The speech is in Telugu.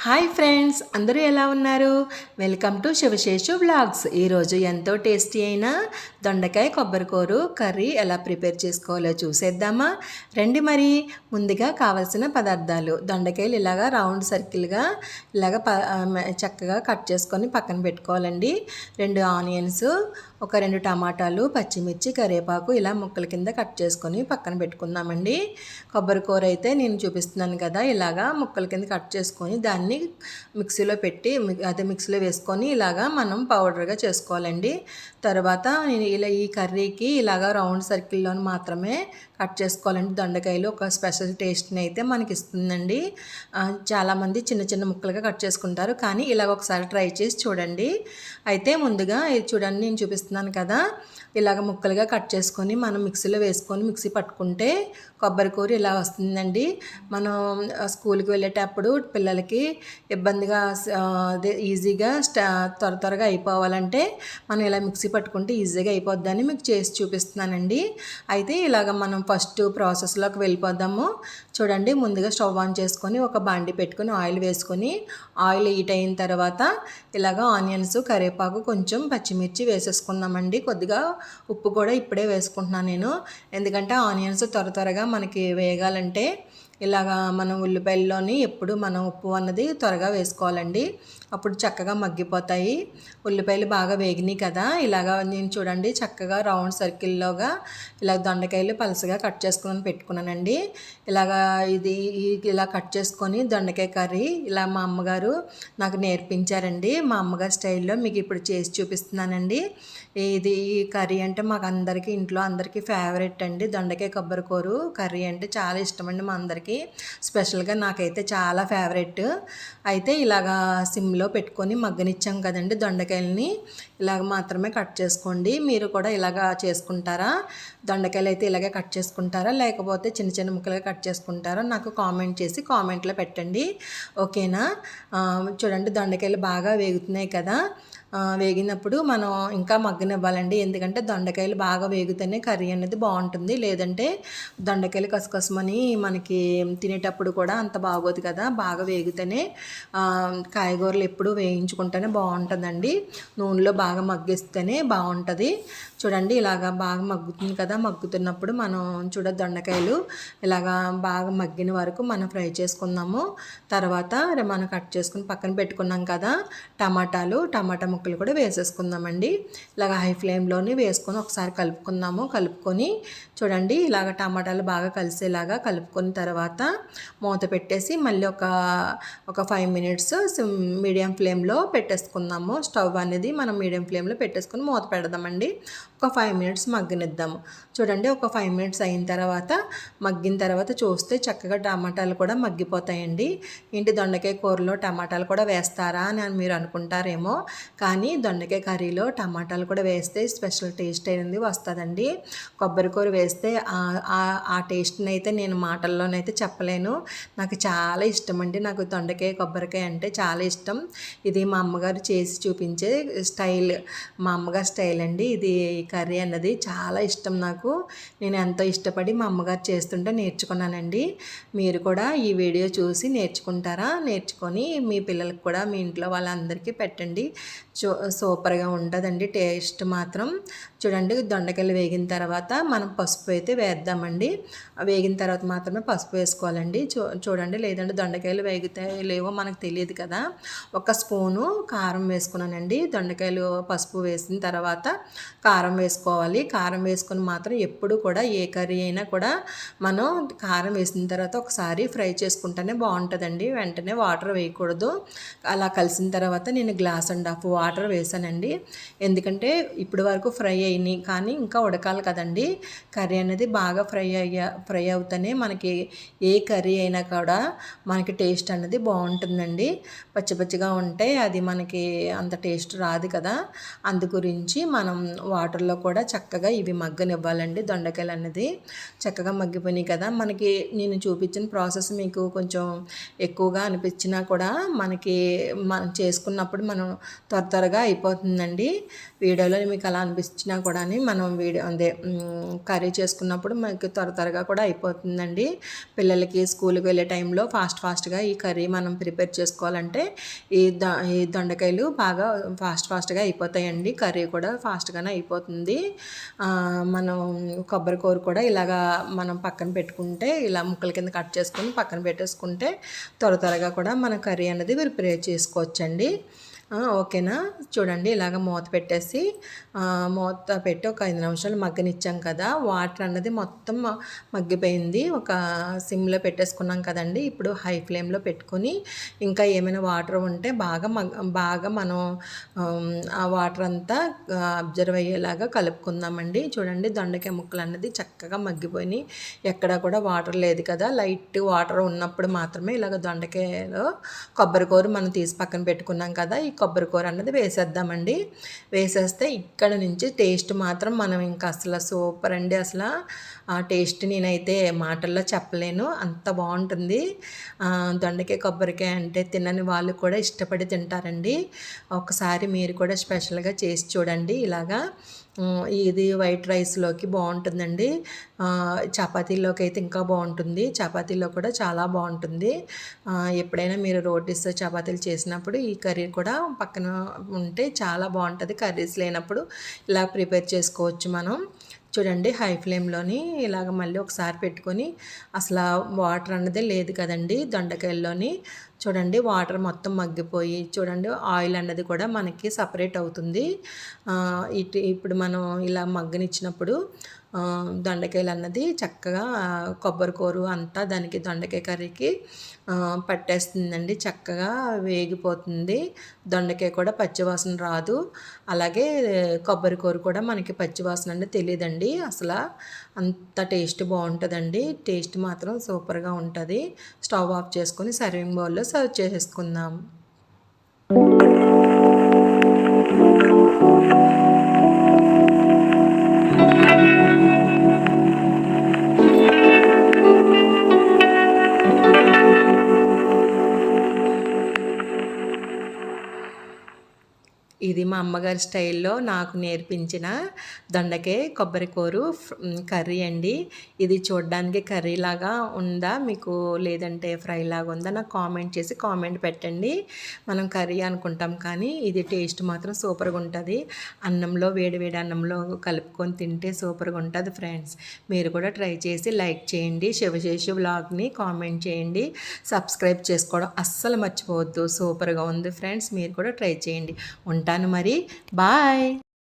హాయ్ ఫ్రెండ్స్, అందరూ ఎలా ఉన్నారు? Welcome to Shivaseshu vlogs. ఈరోజు ఎంతో టేస్టీ అయిన దొండకాయ కొబ్బరికూర కర్రీ ఎలా ప్రిపేర్ చేసుకోవాలో చూసేద్దామా రండి. మరి ముందుగా కావాల్సిన పదార్థాలు: దొండకాయలు ఇలాగా రౌండ్ సర్కిల్గా చక్కగా కట్ చేసుకొని పక్కన పెట్టుకోవాలండి. 2 ఆనియన్స్, ఒక 2 టమాటాలు, పచ్చిమిర్చి, కరివేపాకు ఇలా ముక్కల కింద కట్ చేసుకొని పక్కన పెట్టుకుందామండి. కొబ్బరికూర అయితే నేను చూపిస్తున్నాను కదా, ఇలాగా ముక్కల కింద కట్ చేసుకొని దాన్ని మిక్సీలో పెట్టి మిక్సీలో వేసుకొని ఇలాగా మనం పౌడర్గా చేసుకోవాలండి. తర్వాత నేను ఈ కర్రీకి ఇలాగా రౌండ్ సర్కిల్లో మాత్రమే కట్ చేసుకోవాలండి. దొండకాయలు ఒక స్పెషల్ టేస్ట్ని అయితే మనకి ఇస్తుందండి. చాలామంది చిన్న చిన్న ముక్కలుగా కట్ చేసుకుంటారు, కానీ ఇలాగ ఒకసారి ట్రై చేసి చూడండి. అయితే ముందుగా ఇది చూడండి, నేను చూపిస్తున్నాను కదా, ఇలాగ ముక్కలుగా కట్ చేసుకొని మనం మిక్సీలో వేసుకొని మిక్సీ పట్టుకుంటే కొబ్బరికూర ఇలా వస్తుందండి. మనం స్కూల్కి వెళ్ళేటప్పుడు పిల్లలకి ఇబ్బందిగా అదే ఈజీగా త్వరగా అయిపోవాలంటే మనం ఇలా మిక్సీ పట్టుకుంటే ఈజీగా అయిపోద్దని మీకు చేసి చూపిస్తున్నానండి. అయితే ఇలాగ మనం ఫస్ట్ ప్రాసెస్లోకి వెళ్ళిపోదాము. చూడండి, ముందుగా స్టవ్ ఆన్ చేసుకొని ఒక బాండి పెట్టుకొని ఆయిల్ వేసుకొని ఆయిల్ హీట్ అయిన తర్వాత ఇలాగ ఆనియన్స్, కరివేపాకు, కొంచెం పచ్చిమిర్చి వేసేసుకుందామండి. కొద్దిగా ఉప్పు కూడా ఇప్పుడే వేసుకుంటున్నాను నేను, ఎందుకంటే ఆనియన్స్ త్వరగా మనకి వేగాలంటే ఇలాగా మనం ఉల్లిపాయల్లోని ఎప్పుడు మనం ఉప్పు అన్నది త్వరగా వేసుకోవాలండి, అప్పుడు చక్కగా మగ్గిపోతాయి. ఉల్లిపాయలు బాగా వేగినాయి కదా, ఇలాగా నేను చూడండి చక్కగా రౌండ్ సర్కిల్లోగా ఇలా దొండకాయలు పలసగా కట్ చేసుకుని పెట్టుకున్నానండి. ఇలాగా ఇలా కట్ చేసుకొని దొండకాయ కర్రీ ఇలా మా అమ్మగారు నాకు నేర్పించారండి. మా అమ్మగారి స్టైల్లో మీకు ఇప్పుడు చేసి చూపిస్తున్నానండి. ఈ కర్రీ అంటే మాకు అందరికీ ఇంట్లో అందరికీ ఫేవరెట్ అండి. దొండకాయ కొబ్బరికూర కర్రీ అంటే చాలా ఇష్టమండి మా అందరికీ, స్పెషల్గా నాకైతే చాలా ఫేవరెట్. అయితే ఇలాగా సిమ్లో పెట్టుకొని మగ్గనిచ్చాం కదండి దొండకాయలని, ఇలాగ మాత్రమే కట్ చేసుకోండి. మీరు కూడా ఇలాగా చేసుకుంటారా? దొండకాయలు అయితే ఇలాగే కట్ చేసుకుంటారా, లేకపోతే చిన్న చిన్న ముక్కలుగా కట్ చేసుకుంటారా? నాకు కామెంట్ చేసి కామెంట్లో పెట్టండి, ఓకేనా? చూడండి, దొండకాయలు బాగా వేగుతున్నాయి కదా, వేగినప్పుడు మనం ఇంకా మగ్గనివ్వాలండి. ఎందుకంటే దొండకాయలు బాగా వేగితేనే కర్రీ అనేది బాగుంటుంది, లేదంటే దొండకాయలు కసకసమని మనకి తినేటప్పుడు కూడా అంత బాగోదు కదా. బాగా వేగితేనే కాయగూరలు ఎప్పుడు వేయించుకుంటేనే బాగుంటుందండి, నూనెలో బాగా మగ్గిస్తేనే బాగుంటుంది. చూడండి, ఇలాగా బాగా మగ్గుతుంది కదా, మగ్గుతున్నప్పుడు మనం దొండకాయలు ఇలాగా బాగా మగ్గిన వరకు మనం ఫ్రై చేసుకుందాము. తర్వాత మనం కట్ చేసుకుని పక్కన పెట్టుకున్నాం కదా టమాటా ముక్కలు కూడా వేసేసుకుందామండి. ఇలాగ హై ఫ్లేమ్లోని వేసుకొని ఒకసారి కలుపుకొని చూడండి, ఇలాగ టమాటాలు బాగా కలిసేలాగా కలుపుకొని తర్వాత మూత పెట్టేసి మళ్ళీ ఒక 5 మినిట్స్ మీడియం ఫ్లేమ్లో పెట్టేసుకుందాము. స్టవ్ అనేది మనం మీడియం ఫ్లేమ్లో పెట్టేసుకొని మూత పెడదామండి. ఒక 5 మినిట్స్ మగ్గనిద్దాము. చూడండి, ఒక 5 మినిట్స్ అయిన తర్వాత మగ్గిన తర్వాత చూస్తే చక్కగా టమాటాలు కూడా మగ్గిపోతాయండి. ఏంటి, దొండకాయ కూరలో టమాటాలు కూడా వేస్తారా అని మీరు అనుకుంటారేమో, కానీ దొండకాయ కర్రీలో టమాటాలు కూడా వేస్తే స్పెషల్ టేస్ట్ అనేది వస్తుందండి. కొబ్బరికూర వేస్తే ఆ టేస్ట్ని అయితే నేను మాటల్లోనైతే చెప్పలేను. నాకు చాలా ఇష్టం అండి, నాకు దొండకాయ కొబ్బరికాయ అంటే చాలా ఇష్టం. ఇది మా అమ్మగారు చేసి చూపించే స్టైల్, మా అమ్మగారి స్టైల్ అండి ఇది. కర్రీ అన్నది చాలా ఇష్టం నాకు, నేను ఎంతో ఇష్టపడి మా అమ్మగారు చేస్తుంటే నేర్చుకున్నానండి. మీరు కూడా ఈ వీడియో చూసి నేర్చుకుంటారా? నేర్చుకొని మీ పిల్లలకు కూడా మీ ఇంట్లో వాళ్ళందరికీ పెట్టండి. సూపర్గా ఉంటుందండి టేస్ట్ మాత్రం. చూడండి, దొండకాయలు వేగిన తర్వాత మనం పసుపు అయితే వేద్దామండి. వేగిన తర్వాత మాత్రమే పసుపు వేసుకోవాలండి. చూడండి, లేదంటే దొండకాయలు వేగితే లేవో మనకు తెలియదు కదా. ఒక స్పూను కారం వేసుకున్నానండి. దొండకాయలు పసుపు వేసిన తర్వాత కారం వేసుకోవాలి. కారం వేసుకొని మాత్రం ఎప్పుడు కూడా ఏ కర్రీ అయినా కూడా మనం కారం వేసిన తర్వాత ఒకసారి ఫ్రై చేసుకుంటేనే బాగుంటుందండి, వెంటనే వాటర్ వేయకూడదు. అలా కలిసిన తర్వాత నేను 1.5 గ్లాస్ వాటర్ వేసానండి. ఎందుకంటే ఇప్పటి వరకు ఫ్రై అయినాయి, కానీ ఇంకా ఉడకాలి కదండి. కర్రీ అనేది బాగా ఫ్రై అవుతూనే మనకి ఏ కర్రీ అయినా కూడా మనకి టేస్ట్ అనేది బాగుంటుందండి. పచ్చిగా ఉంటే అది మనకి అంత టేస్ట్ రాదు కదా. అందు గురించి మనం వాటర్లో కూడా చక్కగా ఇవి మగ్గనివ్వాలండి. దొండకాయలు అన్నది చక్కగా మగ్గిపోయినాయి కదా, మనకి నేను చూపించిన ప్రాసెస్ మీకు కొంచెం ఎక్కువగా అనిపించినా కూడా మనకి మనం చేసుకున్నప్పుడు మనం త్వరగా అయిపోతుందండి. వీడియోలో మీకు అలా అనిపించినా కూడా మనం కర్రీ చేసుకున్నప్పుడు మనకి త్వరగా కూడా అయిపోతుందండి. పిల్లలకి స్కూల్కి వెళ్ళే టైంలో ఫాస్ట్గా ఈ కర్రీ మనం ప్రిపేర్ చేసుకోవాలంటే ఈ దొండకాయలు బాగా ఫాస్ట్గా అయిపోతాయండి. కర్రీ కూడా ఫాస్ట్గానే అయిపోతుంది. మనం కొబ్బరి కూర కూడా ఇలాగా మనం పక్కన పెట్టుకుంటే, ఇలా ముక్కల కింద కట్ చేసుకొని పక్కన పెట్టేసుకుంటే త్వరగా కూడా మన కర్రీ అనేది ప్రిపేర్ చేసుకోవచ్చండి. ఓకేనా, చూడండి ఇలాగ మూత పెట్టేసి మూత పెట్టి ఒక 5 నిమిషాలు మగ్గనిచ్చాం కదా, వాటర్ అన్నది మొత్తం మగ్గిపోయింది. ఒక సిమ్లో పెట్టేసుకున్నాం కదండి. ఇప్పుడు హై ఫ్లేమ్లో పెట్టుకొని ఇంకా ఏమైనా వాటర్ ఉంటే బాగా మనం ఆ వాటర్ అంతా అబ్జర్వ్ అయ్యేలాగా కలుపుకుందామండి. చూడండి దొండకాయ ముక్కలు అన్నది చక్కగా మగ్గిపోయినాయి, ఎక్కడా కూడా వాటర్ లేదు కదా. లైట్ వాటర్ ఉన్నప్పుడు మాత్రమే ఇలాగ దొండకాయలో కొబ్బరి కూర మనం తీసి పక్కన పెట్టుకున్నాం కదా, ఈ కొబ్బరి కూర అన్నది వేసేద్దామండి. వేసేస్తే ఇక్కడ నుంచి టేస్ట్ మాత్రం మనం ఇంకా అసలు సూపర్ అండి. అసలు ఆ టేస్ట్ నేనైతే మాటల్లో చెప్పలేను, అంత బాగుంటుంది. దొండకాయ కొబ్బరికాయ అంటే తినని వాళ్ళు కూడా ఇష్టపడి తింటారండి. ఒకసారి మీరు కూడా స్పెషల్గా చేసి చూడండి. ఇలాగా ఇది వైట్ రైస్లోకి బాగుంటుందండి. చపాతీలోకి అయితే ఇంకా బాగుంటుంది. చపాతీలో కూడా చాలా బాగుంటుంది. ఎప్పుడైనా మీరు రోటీస్ చపాతీలు చేసినప్పుడు ఈ కర్రీ కూడా పక్కన ఉంటే చాలా బాగుంటుంది. కర్రీస్ లేనప్పుడు ఇలా ప్రిపేర్ చేసుకోవచ్చు మనం. చూడండి హై ఫ్లేమ్లోని ఇలాగ మళ్ళీ ఒకసారి పెట్టుకొని, అసలు వాటర్ అన్నదే లేదు కదండి దొండకాయల్లోని. చూడండి వాటర్ మొత్తం మగ్గిపోయి, చూడండి ఆయిల్ అన్నది కూడా మనకి సపరేట్ అవుతుంది. ఇప్పుడు మనం ఇలా మగ్గనిచ్చినప్పుడు దొండకాయలు అన్నది చక్కగా కొబ్బరి కూర అంతా దానికి దొండకాయ కర్రీకి పట్టేస్తుందండి. చక్కగా వేగిపోతుంది. దొండకాయ కూడా పచ్చివాసన రాదు. అలాగే కొబ్బరి కూర కూడా మనకి పచ్చివాసన అంటే తెలియదండి. అసలు అంత టేస్ట్ బాగుంటుందండి. టేస్ట్ మాత్రం సూపర్గా ఉంటుంది. స్టవ్ ఆఫ్ చేసుకొని సర్వింగ్ బౌల్లో సర్వ్ చేసేసుకుందాం. ఇది మా అమ్మగారి స్టైల్లో నాకు నేర్పించిన దొండకాయ కొబ్బరి కూర కర్రీ అండి. ఇది చూడడానికి కర్రీలాగా ఉందా మీకు, లేదంటే ఫ్రై లాగా ఉందా, నాకు కామెంట్ చేసి కామెంట్ పెట్టండి. మనం కర్రీ అనుకుంటాం కానీ ఇది టేస్ట్ మాత్రం సూపర్గా ఉంటుంది. అన్నంలో వేడి అన్నంలో కలుపుకొని తింటే సూపర్గా ఉంటుంది ఫ్రెండ్స్. మీరు కూడా ట్రై చేసి లైక్ చేయండి. శివశేషు వ్లాగ్ని కామెంట్ చేయండి. సబ్స్క్రైబ్ చేసుకోవడం అస్సలు మర్చిపోవద్దు. సూపర్గా ఉంది ఫ్రెండ్స్, మీరు కూడా ట్రై చేయండి. ఉంటాను మరి, బాయ్.